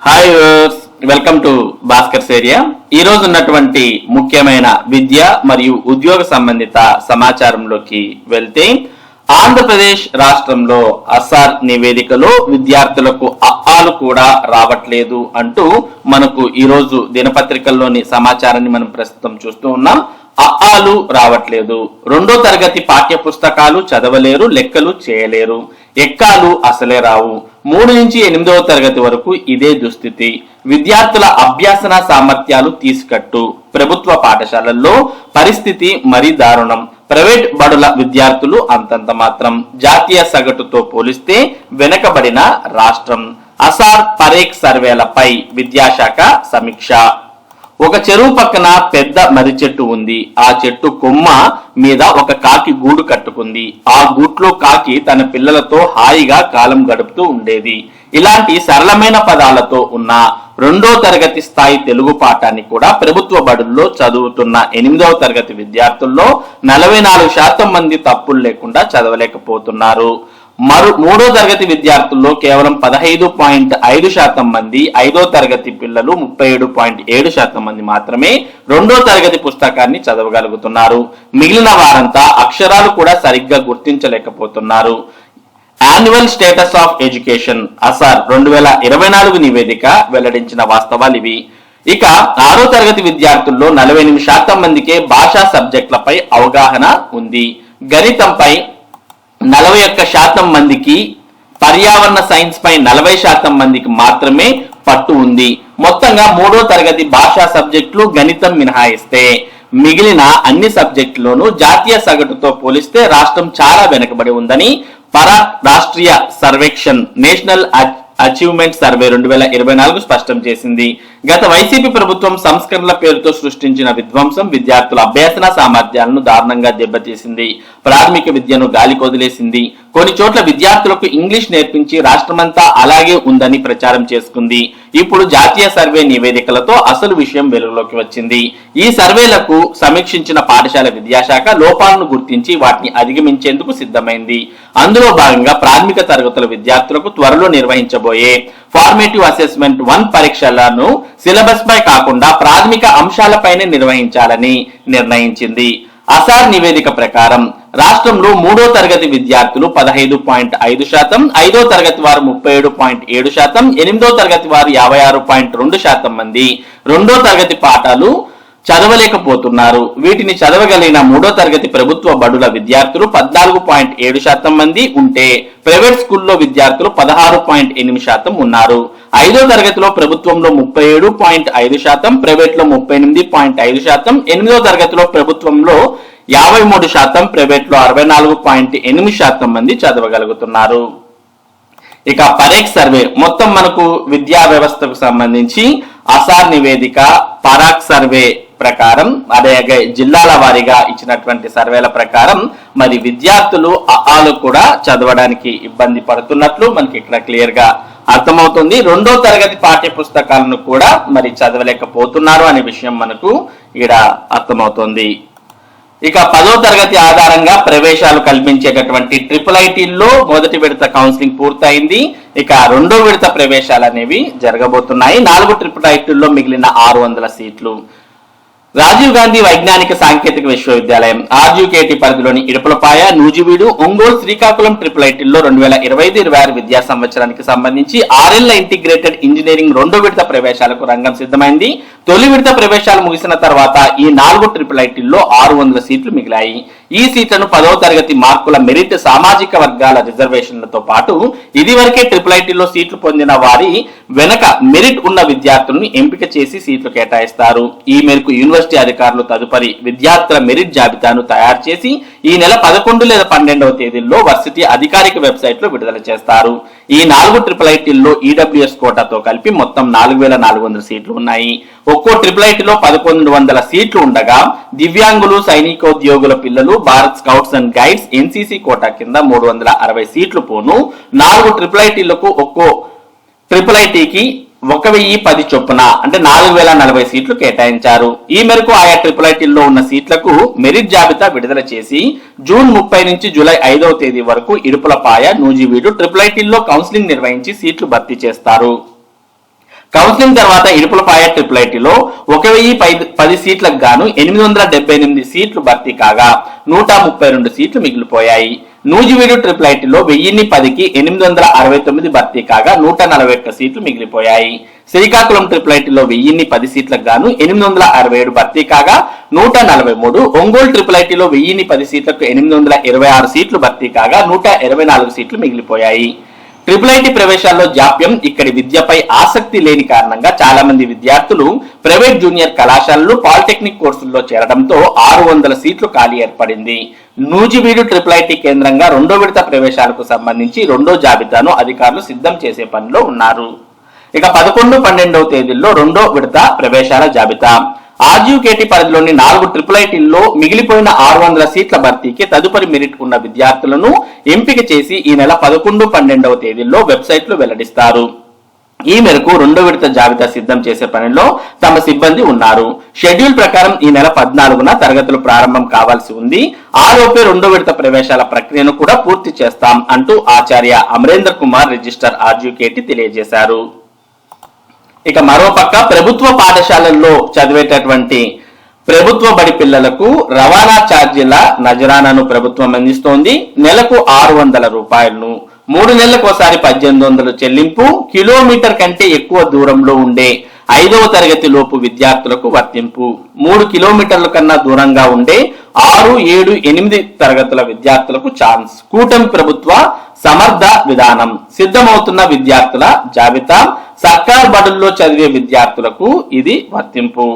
Hi viewers, welcome to Bhaskar's area. ఈ రోజు ఉన్నటువంటి ముఖ్యమైన విద్య మరియు ఉద్యోగ సంబంధిత సమాచారంలోకి వెళ్తే, ఆంధ్రప్రదేశ్ రాష్ట్రంలో అసార్ నివేదికలో విద్యార్థులకు అఆలు కూడా రావట్లేదు అంటూ మనకు ఈ రోజు దినపత్రికల్లోని సమాచారాన్ని మనం ప్రస్తుతం చూస్తూ ఉన్నాం. అఆలు రావట్లేదు, 2వ తరగతి పాఠ్య పుస్తకాలు చదవలేరు, లెక్కలు చేయలేరు, ఎక్కాలు అసలే రావు. 3 నుంచి 8వ తరగతి వరకు ఇదే దుస్థితి. విద్యార్థుల అభ్యాసన సామర్థ్యాలు తీసుకట్టు. ప్రభుత్వ పాఠశాలల్లో పరిస్థితి మరీ దారుణం. ప్రైవేట్ బడుల విద్యార్థులు అంతంత మాత్రం. జాతీయ సగటుతో పోలిస్తే వెనకబడిన రాష్ట్రం. అసార్ పరేఖ్ సర్వేలపై విద్యాశాఖ సమీక్ష. ఒక చెరువు పక్కన పెద్ద మర్రి చెట్టు ఉంది. ఆ చెట్టు కొమ్మ మీద ఒక కాకి గూడు కట్టుకుంది. ఆ గూట్లో కాకి తన పిల్లలతో హాయిగా కాలం గడుపుతూ ఉండేది. ఇలాంటి సరళమైన పదాలతో ఉన్న 2వ తరగతి స్థాయి తెలుగు పాఠాన్ని కూడా ప్రభుత్వ బడుల్లో చదువుతున్న 8వ తరగతి విద్యార్థుల్లో 44% మంది తప్పులు లేకుండా చదవలేకపోతున్నారు. 3వ తరగతి విద్యార్థుల్లో కేవలం 15.5% మంది, 5వ తరగతి పిల్లలు 37.7% మంది మాత్రమే 2వ తరగతి పుస్తకాన్ని చదవగలుగుతున్నారు. మిగిలిన వారంతా అక్షరాలు కూడా సరిగ్గా గుర్తించలేకపోతున్నారు. యాన్యువల్ స్టేటస్ ఆఫ్ ఎడ్యుకేషన్ అసార్ 2024 నివేదిక వెల్లడించిన వాస్తవాలు ఇవి. ఇక 6వ తరగతి విద్యార్థుల్లో 48% మందికే భాషా సబ్జెక్టులపై అవగాహన ఉంది. గణితంపై 41% మందికి, పర్యావరణ సైన్స్ పై 40% మందికి మాత్రమే పట్టు ఉంది. మొత్తంగా 3వ తరగతి భాషా సబ్జెక్టులు గణితం మినహాయిస్తే మిగిలిన అన్ని సబ్జెక్టులోనూ జాతీయ సగటుతో పోలిస్తే రాష్ట్రం చాలా వెనుకబడి ఉందని Rashtriya Sarvekshan national achievement survey 2024 స్పష్టం చేసింది. గత వైసీపీ ప్రభుత్వం సంస్కరణల పేరుతో సృష్టించిన విధ్వంసం విద్యార్థుల అభ్యసన సామర్థ్యాలను దారుణంగా దెబ్బతీసింది. ప్రాథమిక విద్యను గాలి కొదిలేసింది. కొన్ని చోట్ల విద్యార్థులకు ఇంగ్లీష్ నేర్పించి రాష్ట్రమంతా అలాగే ఉందని ప్రచారం చేసుకుంది. ఇప్పుడు జాతీయ సర్వే నివేదికలతో అసలు విషయం వెలుగులోకి వచ్చింది. ఈ సర్వేలకు సమీక్షించిన పాఠశాల విద్యాశాఖ లోపాలను గుర్తించి వాటిని అధిగమించేందుకు సిద్ధమైంది. అందులో భాగంగా ప్రాథమిక తరగతుల విద్యార్థులకు త్వరలో నిర్వహించబోయే ఫార్మేటివ్ అసెస్మెంట్ 1 పరీక్షలను సిలబస్ పై కాకుండా ప్రాథమిక అంశాలపైనే నిర్వహించాలని నిర్ణయించింది. అసార్ నివేదిక ప్రకారం రాష్ట్రంలో 3వ తరగతి విద్యార్థులు 15.5%, 5వ తరగతి వారు 37.7%, 8వ తరగతి వారు 56.2% మంది 2వ తరగతి పాఠాలు చదవలేకపోతున్నారు. వీటిని చదవగలిగిన 3వ తరగతి ప్రభుత్వ బడుల విద్యార్థులు 14.7% మంది ఉంటే ప్రైవేట్ స్కూల్లో విద్యార్థులు 16.8% ఉన్నారు. 5వ తరగతిలో ప్రభుత్వంలో 37.5%, ప్రైవేట్ లో 38.5%, 8వ తరగతిలో ప్రభుత్వంలో 53%, ప్రైవేట్ లో 64.8% మంది చదవగలుగుతున్నారు. ఇక పరేఖ్ సర్వే మొత్తం మనకు విద్యా వ్యవస్థకు సంబంధించి అసార్ నివేదిక, పరాక్ సర్వే ప్రకారం, అలాగే జిల్లాల వారీగా ఇచ్చినటువంటి సర్వేల ప్రకారం మరి విద్యార్థులు అఆలు కూడా చదవడానికి ఇబ్బంది పడుతున్నట్లు మనకి ఇక్కడ క్లియర్ గా అర్థమవుతుంది. 2వ తరగతి పాఠ్య పుస్తకాలను కూడా మరి చదవలేకపోతున్నారు అనే విషయం మనకు ఇక్కడ అర్థమవుతుంది. ఇక 10వ తరగతి ఆధారంగా ప్రవేశాలు కల్పించేటటువంటి IIITలో మొదటి విడత కౌన్సిలింగ్ పూర్తయింది. ఇక 2వ విడత ప్రవేశాలు అనేవి జరగబోతున్నాయి. 4 IIITల్లో మిగిలిన 600 సీట్లు. రాజీవ్ గాంధీ వైజ్ఞానిక సాంకేతిక విశ్వవిద్యాలయం RUKT పరిధిలోని ఇడుపులపాయ, నూజివీడు, ఒంగోలు, శ్రీకాకుళం IIITల్లో 2025-26 విద్యా సంవత్సరానికి సంబంధించి 6 ఏళ్ల ఇంటిగ్రేటెడ్ ఇంజనీరింగ్ 2వ విడత ప్రవేశాలకు రంగం సిద్ధమైంది. తొలి విడత ప్రవేశాలు ముగిసిన తర్వాత ఈ 4 IIITల్లో 600 సీట్లు మిగిలాయి. ఈ సీట్లను 10వ తరగతి మార్కుల మెరిట్, సామాజిక వర్గాల రిజర్వేషన్లతో పాటు ఇదివరకే IIITలో సీట్లు పొందిన వారి వెనక మెరిట్ ఉన్న విద్యార్థులను ఎంపిక చేసి సీట్లు కేటాయిస్తారు. ఈ మేరకు యూనివర్సిటీ అధికారులు తదుపరి విద్యార్థుల మెరిట్ జాబితాను తయారు చేసి ఈ నెల 11 లేదా 12వ తేదీల్లో వర్సిటీ అధికారిక వెబ్సైట్ లో విడుదల చేస్తారు. ఈ 4 IIITల్లో EWS కోటాతో కలిపి మొత్తం 4400 సీట్లు ఉన్నాయి. ఒక్కో IIITలో 1100 సీట్లు ఉండగా దివ్యాంగులు, సైనికోద్యోగుల పిల్లలు, Bharat scouts and guides, NCC quota కింద 360 సీట్లు పోను 4 IIITలకు ఒక్కో IIITకి 1010 చొప్పున అంటే 4040 సీట్లు కేటాయించారు. ఈ మేరకు ఆయా IIITల్లో ఉన్న సీట్లకు మెరిట్ జాబితా విడుదల చేసి జూన్ 30 నుంచి జూలై 5వ తేదీ వరకు ఇడుపులపాయ, నూజివీడు IIITల్లో కౌన్సిలింగ్ నిర్వహించి సీట్లు భర్తీ చేస్తారు. కౌన్సిలింగ్ తర్వాత ఇడుపులపాయ ట్రిపుల్ ఐటీలో 1010 సీట్లకు గాను 878 సీట్లు భర్తీ కాగా 132 సీట్లు మిగిలిపోయాయి. నూజివీడు ట్రిపుల్ ఐటీలో 1010కి 869 భర్తీ కాగా 141 సీట్లు మిగిలిపోయాయి. శ్రీకాకుళం ట్రిపుల్ ఐటీలో 1010 సీట్లకు గాను 867 భర్తీ కాగా 143, ఒంగోలు ట్రిపుల్ ఐటీలో 1010 సీట్లకు 826 సీట్లు భర్తీ కాగా 124 సీట్లు మిగిలిపోయాయి. ట్రిపుల్ ఐటీ ప్రవేశాల్లో జాప్యం ఇక్కడి విద్యపై ఆసక్తి లేని కారణంగా చాలా మంది విద్యార్థులు ప్రైవేట్ జూనియర్ కళాశాలలు, పాలిటెక్నిక్ కోర్సుల్లో చేరడంతో 600 సీట్లు ఖాళీ ఏర్పడింది. నూజివీడు ట్రిపుల్ ఐటీ కేంద్రంగా రెండో విడత ప్రవేశాలకు సంబంధించి రెండో జాబితాను అధికారులు సిద్ధం చేసే పనిలో ఉన్నారు. ఇక 11, 12వ తేదీల్లో రెండో విడత ప్రవేశాల జాబితా. ఆర్జీకేటీ పరిధిలోని 4 ట్రిపుల్ ఐటీల్లో మిగిలిపోయిన 600 సీట్ల భర్తీకి తదుపరి మెరిట్ ఉన్న విద్యార్థులను ఎంపిక చేసి ఈ నెల 11, 12వ తేదీల్లో వెబ్సైట్ లో వెల్లడిస్తారు. ఈ మేరకు రెండో విడత జాబితా సిద్ధం చేసే పనిలో తమ సిబ్బంది ఉన్నారు. షెడ్యూల్ ప్రకారం ఈ నెల 14న తరగతులు ప్రారంభం కావాల్సి ఉంది. ఆలోపే రెండో విడత ప్రవేశాల ప్రక్రియను కూడా పూర్తి చేస్తాం అంటూ ఆచార్య అమరేందర్ కుమార్, రిజిస్టర్ ఆర్జీకేటీ తెలియజేశారు. ఇక మరోపక్క ప్రభుత్వ పాఠశాలల్లో చదివేటటువంటి ప్రభుత్వ బడి పిల్లలకు రవాణా ఛార్జీల నజరానాను ప్రభుత్వం అందిస్తోంది. నెలకు 600 రూపాయలను 3 నెలలకోసారి 1800 చెల్లింపు. కిలోమీటర్ కంటే ఎక్కువ దూరంలో ఉండే 5వ తరగతి లోపు విద్యార్థులకు వర్తింపు. 3 కిలోమీటర్ల కన్నా దూరంగా ఉండే 6, 7, 8 తరగతుల విద్యార్థులకు ఛాన్స్. కూటమి ప్రభుత్వ సమర్థ విధానం. సిద్ధమవుతున్న విద్యార్థుల జాబితా. సర్కార్ బడుల్లో చదివే విద్యార్థులకు ఇది వర్తింపు.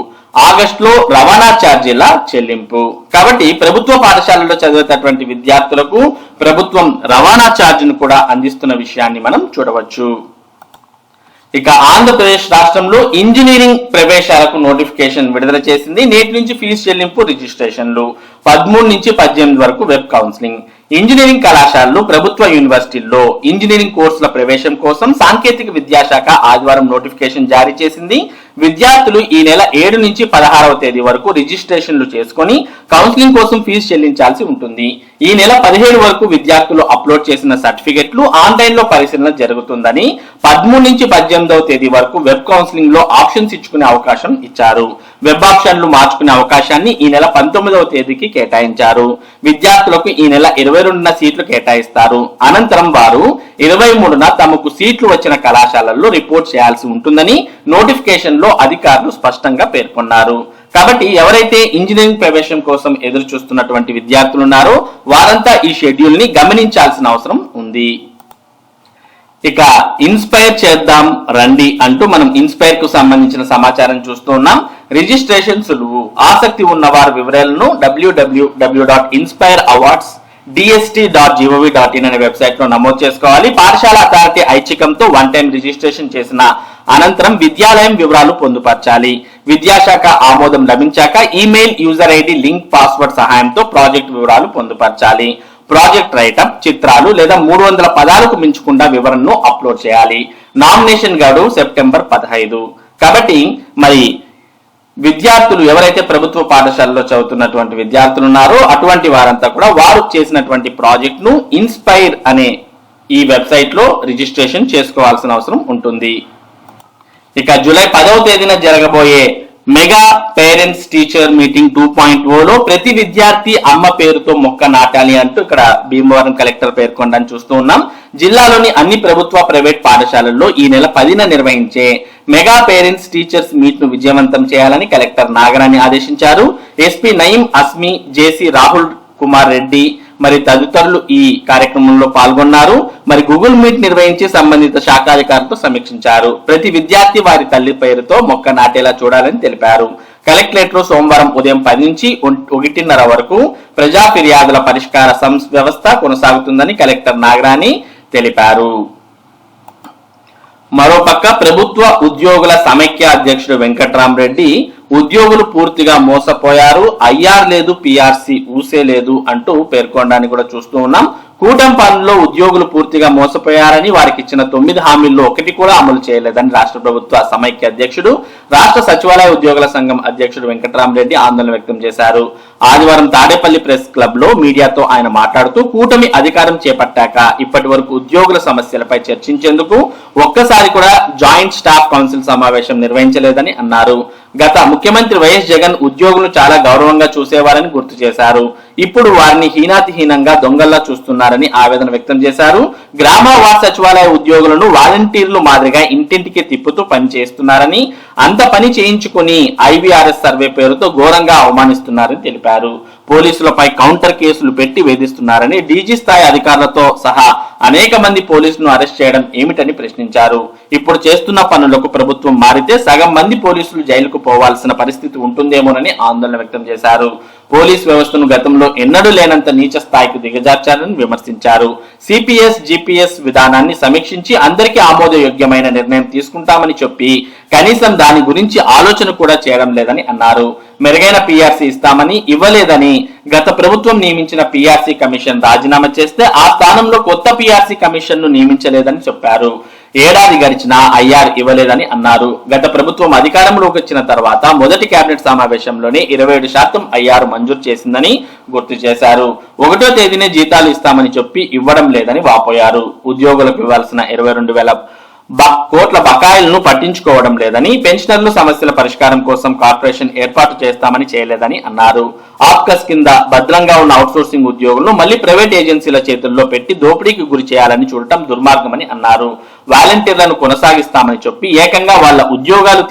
ఆగస్టులో రవాణా ఛార్జీల చెల్లింపు. కాబట్టి ప్రభుత్వ పాఠశాలలో చదివేటటువంటి విద్యార్థులకు ప్రభుత్వం రవాణా ఛార్జీని కూడా అందిస్తున్న విషయాన్ని మనం చూడవచ్చు. ఇక ఆంధ్రప్రదేశ్ రాష్ట్రంలో ఇంజనీరింగ్ ప్రవేశాలకు నోటిఫికేషన్ విడుదల చేసింది. నేటి నుంచి ఫీజు చెల్లింపు, రిజిస్ట్రేషన్లు. 13 నుంచి 18 వరకు వెబ్ కౌన్సిలింగ్. ఇంజనీరింగ్ కళాశాలలు, ప్రభుత్వ యూనివర్సిటీల్లో ఇంజనీరింగ్ కోర్సుల ప్రవేశం కోసం సాంకేతిక విద్యాశాఖ ఆదివారం నోటిఫికేషన్ జారీ చేసింది. విద్యార్థులు ఈ నెల 7 నుంచి 16వ తేదీ వరకు రిజిస్ట్రేషన్లు చేసుకుని కౌన్సిలింగ్ కోసం ఫీజు చెల్లించాల్సి ఉంటుంది. ఈ నెల 17 వరకు విద్యార్థులు అప్లోడ్ చేసిన సర్టిఫికెట్లు ఆన్లైన్ లో పరిశీలన జరుగుతుందని, 13 నుంచి 18వ తేదీ వరకు వెబ్ కౌన్సిలింగ్ లో ఆప్షన్స్ ఇచ్చుకునే అవకాశం ఇచ్చారు. వెబ్ ఆప్షన్లు మార్చుకునే అవకాశాన్ని ఈ నెల 19వ తేదీకి కేటాయించారు. విద్యార్థులకు ఈ నెల 22న సీట్లు కేటాయిస్తారు. అనంతరం వారు 23న తమకు సీట్లు వచ్చిన కళాశాలల్లో రిపోర్ట్ చేయాల్సి ఉంటుందని నోటిఫికేషన్ లో అధికారులు స్పష్టంగా పేర్కొన్నారు. కాబట్టి ఎవరైతే ఇంజనీరింగ్ ప్రవేశం కోసం ఎదురు చూస్తున్నటువంటి విద్యార్థులు ఉన్నారో వారంతా ఈ షెడ్యూల్ ని గమనించాల్సిన అవసరం ఉంది. ఇక ఇన్స్పైర్ చేద్దాం రండి అంటూ మనం ఇన్స్పైర్ కు సంబంధించిన సమాచారం చూస్తూ ఉన్నాం. రిజిస్ట్రేషన్ సులువు. ఆసక్తి ఉన్న వారి వివరాలను www.inspireawards.dst.gov.in అనే వెబ్సైట్ లో నమోదు చేసుకోవాలి. పాఠశాల అథారిటీ ఐచ్ఛికంతో 1 టైం రిజిస్ట్రేషన్ చేసిన అనంతరం విద్యాలయం వివరాలు పొందుపరచాలి. విద్యాశాఖ ఆమోదం లభించాక email, user ID, link, password సహాయంతో ప్రాజెక్ట్ వివరాలు పొందుపరచాలి. ప్రాజెక్ట్ రైటప్, చిత్రాలు లేదా 300 పదాలకు మించకుండా వివరణను అప్లోడ్ చేయాలి. నామినేషన్ గడువు సెప్టెంబర్ 15. కాబట్టి మరి విద్యార్థులు ఎవరైతే ప్రభుత్వ పాఠశాలలో చదువుతున్నటువంటి విద్యార్థులు ఉన్నారో అటువంటి వారంతా కూడా వారు చేసినటువంటి ప్రాజెక్ట్ ను ఇన్స్పైర్ అనే ఈ వెబ్సైట్ లో రిజిస్ట్రేషన్ చేసుకోవాల్సిన అవసరం ఉంటుంది. ఇక జూలై 10వ తేదీన జరగబోయే మెగా పేరెంట్స్ టీచర్ మీటింగ్ 2.0లో ప్రతి విద్యార్థి అమ్మ పేరుతో మొక్క నాటాలి అంటూ ఇక్కడ భీమవరం కలెక్టర్ పేర్కొనడం చూస్తూ ఉన్నాం. జిల్లాలోని అన్ని ప్రభుత్వ, ప్రైవేట్ పాఠశాలల్లో ఈ నెల 10న నిర్వహించే మెగా పేరెంట్స్ టీచర్స్ మీట్ ను విజయవంతం చేయాలని కలెక్టర్ నాగరాణి ఆదేశించారు. ఎస్పీ నయీం అస్మి, జేసీ రాహుల్ కుమార్ రెడ్డి మరి తదితరులు ఈ కార్యక్రమంలో పాల్గొన్నారు. మరి గూగుల్ మీట్ నిర్వహించి సంబంధిత శాఖాధికారులతో సమీక్షించారు. ప్రతి విద్యార్థి వారి తల్లి పేరుతో మొక్క నాటేలా చూడాలని తెలిపారు. కలెక్టరేట్ లో సోమవారం ఉదయం 10 నుంచి 1:30 వరకు ప్రజా ఫిర్యాదుల పరిష్కార వ్యవస్థ కొనసాగుతుందని కలెక్టర్ నాగరాణి తెలిపారు. మరోపక్క ప్రభుత్వ ఉద్యోగుల సమైక్య అధ్యక్షుడు వెంకట్రామరెడ్డి ఉద్యోగులు పూర్తిగా మోసపోయారు, ఐఆర్ లేదు, పిఆర్సీ ఊసే లేదు అంటూ పేర్కొనడాన్ని కూడా చూస్తూ ఉన్నాం. కూటమి పాలనలో ఉద్యోగులు పూర్తిగా మోసపోయారని, వారికి ఇచ్చిన 9 హామీల్లో ఒకటి కూడా అమలు చేయలేదని రాష్ట్ర ప్రభుత్వ సమైక్య అధ్యక్షుడు, రాష్ట్ర సచివాలయ ఉద్యోగుల సంఘం అధ్యక్షుడు వెంకటరామరెడ్డి ఆందోళన వ్యక్తం చేశారు. ఆదివారం తాడేపల్లి ప్రెస్ క్లబ్ లో మీడియాతో ఆయన మాట్లాడుతూ, కూటమి అధికారం చేపట్టాక ఇప్పటి వరకు ఉద్యోగుల సమస్యలపై చర్చించేందుకు ఒక్కసారి కూడా జాయింట్ స్టాఫ్ కౌన్సిల్ సమావేశం నిర్వహించలేదని అన్నారు. గత ముఖ్యమంత్రి వైఎస్ జగన్ ఉద్యోగులు చాలా గౌరవంగా చూసేవారని గుర్తు చేశారు. ఇప్పుడు వారిని హీనాతిహీనంగా దొంగల్లా చూస్తున్నారని ఆవేదన వ్యక్తం చేశారు. గ్రామ వార్డు సచివాలయ ఉద్యోగులను వాలంటీర్లు మాదిరిగా ఇంటింటికి తిప్పుతూ పని చేస్తున్నారని, అంత పని చేయించుకుని ఐవీఆర్ఎస్ సర్వే పేరుతో ఘోరంగా అవమానిస్తున్నారని తెలిపారు. పోలీసులపై కౌంటర్ కేసులు పెట్టి వేధిస్తున్నారని, డీజీ స్థాయి అధికారులతో సహా అనేక మంది పోలీసులను అరెస్ట్ చేయడం ఏమిటని ప్రశ్నించారు. ఇప్పుడు చేస్తున్న పనులకు ప్రభుత్వం మారితే సగం మంది పోలీసులు జైలుకు పోవాల్సిన పరిస్థితి ఉంటుందేమోనని ఆందోళన వ్యక్తం చేశారు. పోలీస్ వ్యవస్థను గతంలో ఎన్నడూ లేనంత నీచ స్థాయికి దిగజార్చారని విమర్శించారు. సిపిఎస్ జిపిఎస్ విధానాన్ని సమీక్షించి అందరికీ ఆమోదయోగ్యమైన నిర్ణయం తీసుకుంటామని చెప్పి కనీసం దాని గురించి ఆలోచన కూడా చేయడం లేదని అన్నారు. మెరుగైన పీఆర్సీ ఇస్తామని ఇవ్వలేదని, గత ప్రభుత్వం నియమించిన పీఆర్సీ కమిషన్ రాజీనామా చేస్తే ఆ స్థానంలో కొత్త పీఆర్సీ కమిషన్ ను నియమించలేదని చెప్పారు. ఏడాది గడిచినా ఐఆర్ ఇవ్వలేదని అన్నారు. గత ప్రభుత్వం అధికారంలోకి వచ్చిన తర్వాత మొదటి కేబినెట్ సమావేశంలోనే 27% ఐఆర్ మంజూరు చేసిందని గుర్తు చేశారు. 1వ తేదీనే జీతాలు ఇస్తామని చెప్పి ఇవ్వడం లేదని వాపోయారు. ఉద్యోగులకు ఇవ్వాల్సిన 22,000 కోట్ల బకాయిలను పట్టించుకోవడం లేదని, పెన్షనర్లు సమస్యల పరిష్కారం కోసం కార్పొరేషన్ ఏర్పాటు చేస్తామని చేయలేదని అన్నారు. ఆప్కస్ కింద భద్రంగా ఉన్న అవుట్సోర్సింగ్ ఉద్యోగులను మళ్లీ ప్రైవేట్ ఏజెన్సీల చేతుల్లో పెట్టి దోపిడీకి గురి చేయాలని చూడటం దుర్మార్గమని అన్నారు. వాలంటీర్లను కొనసాగిస్తామని చెప్పి ఏకంగా వాళ్ల ఉద్యోగాలు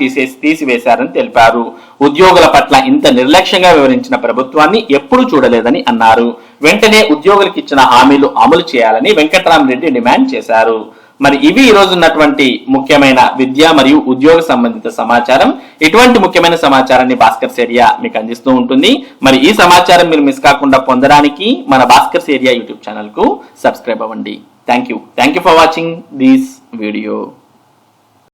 తీసివేశారని తెలిపారు. ఉద్యోగుల పట్ల ఇంత నిర్లక్ష్యంగా వివరించిన ప్రభుత్వాన్ని ఎప్పుడూ చూడలేదని అన్నారు. వెంటనే ఉద్యోగులకు ఇచ్చిన హామీలు అమలు చేయాలని వెంకటరామరెడ్డి డిమాండ్ చేశారు. మరి ఇవి ఈ రోజు ఉన్నటువంటి ముఖ్యమైన విద్య మరియు ఉద్యోగ సంబంధిత సమాచారం. ఇటువంటి ముఖ్యమైన సమాచారాన్ని భాస్కర్స్ ఏరియా మీకు అందిస్తూ ఉంటుంది. మరి ఈ సమాచారం మీరు మిస్ కాకుండా పొందడానికి మన భాస్కర్స్ ఏరియా యూట్యూబ్ ఛానల్ కు సబ్స్క్రైబ్ అవ్వండి. Thank you for watching this video.